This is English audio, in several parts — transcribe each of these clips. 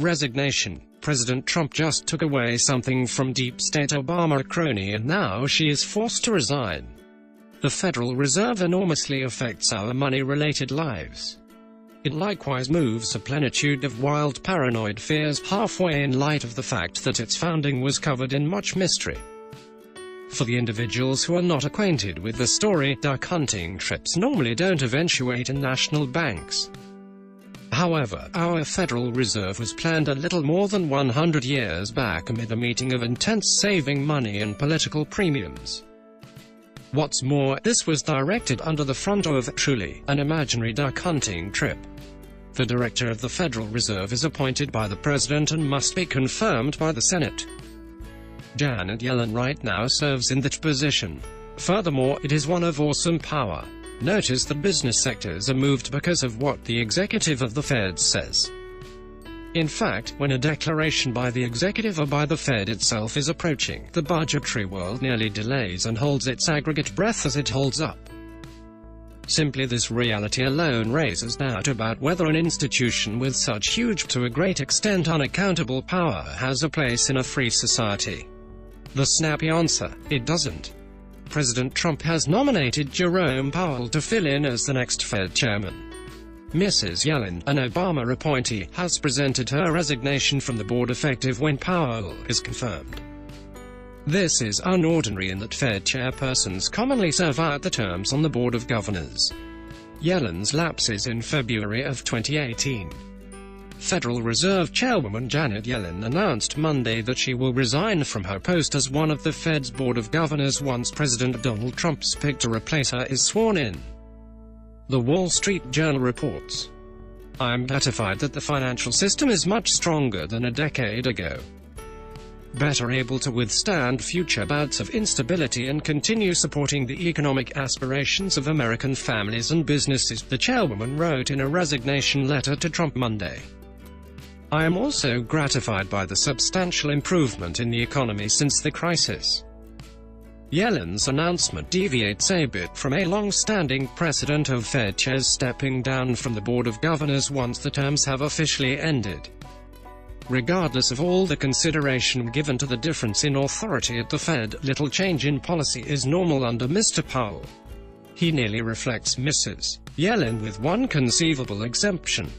Resignation. President Trump just took away something from deep state Obama crony, and now she is forced to resign. The Federal Reserve enormously affects our money-related lives. It likewise moves a plenitude of wild paranoid fears halfway in light of the fact that its founding was covered in much mystery. For the individuals who are not acquainted with the story, duck hunting trips normally don't eventuate in national banks. However, our Federal Reserve was planned a little more than 100 years back amid a meeting of intents saving money and political premiums. What's more, this was directed under the front of, truly, an imaginary duck hunting trip. The director of the Federal Reserve is appointed by the President and must be confirmed by the Senate. Janet Yellen right now serves in that position. Furthermore, it is one of awesome power. Notice that business sectors are moved because of what the executive of the Fed says. In fact, when a declaration by the executive or by the Fed itself is approaching, the budgetary world nearly delays and holds its aggregate breath as it holds up. Simply this reality alone raises doubt about whether an institution with such huge, to a great extent unaccountable power has a place in a free society. The snappy answer: it doesn't. President Trump has nominated Jerome Powell to fill in as the next Fed chairman. Mrs. Yellen, an Obama appointee, has presented her resignation from the board effective when Powell is confirmed. This is unordinary in that Fed chairpersons commonly serve out the terms on the Board of Governors. Yellen's lapses in February of 2018. Federal Reserve Chairwoman Janet Yellen announced Monday that she will resign from her post as one of the Fed's Board of Governors once President Donald Trump's pick to replace her is sworn in. The Wall Street Journal reports, "I am gratified that the financial system is much stronger than a decade ago. Better able to withstand future bouts of instability and continue supporting the economic aspirations of American families and businesses," the chairwoman wrote in a resignation letter to Trump Monday. "I am also gratified by the substantial improvement in the economy since the crisis." Yellen's announcement deviates a bit from a long-standing precedent of Fed chairs stepping down from the Board of Governors once the terms have officially ended. Regardless of all the consideration given to the difference in authority at the Fed, little change in policy is normal under Mr. Powell. He nearly reflects Mrs. Yellen with one conceivable exemption.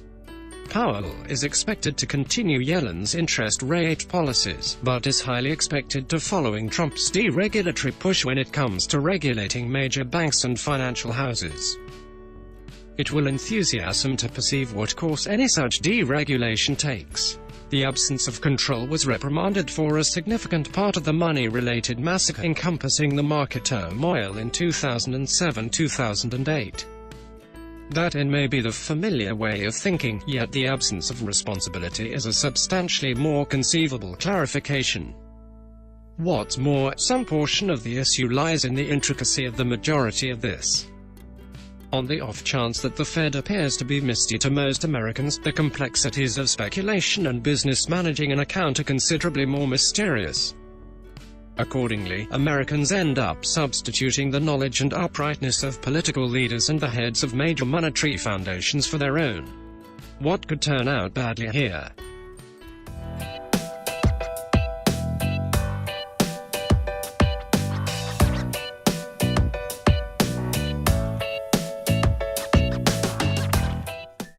Powell is expected to continue Yellen's interest rate policies, but is highly expected to following Trump's deregulatory push when it comes to regulating major banks and financial houses. It will enthusiasm to perceive what course any such deregulation takes. The absence of control was reprimanded for a significant part of the money-related massacre encompassing the market turmoil in 2007-2008. That may be the familiar way of thinking, yet the absence of responsibility is a substantially more conceivable clarification. What's more, some portion of the issue lies in the intricacy of the majority of this. On the off chance that the Fed appears to be misty to most Americans, the complexities of speculation and business managing an account are considerably more mysterious. Accordingly, Americans end up substituting the knowledge and uprightness of political leaders and the heads of major monetary foundations for their own. What could turn out badly here?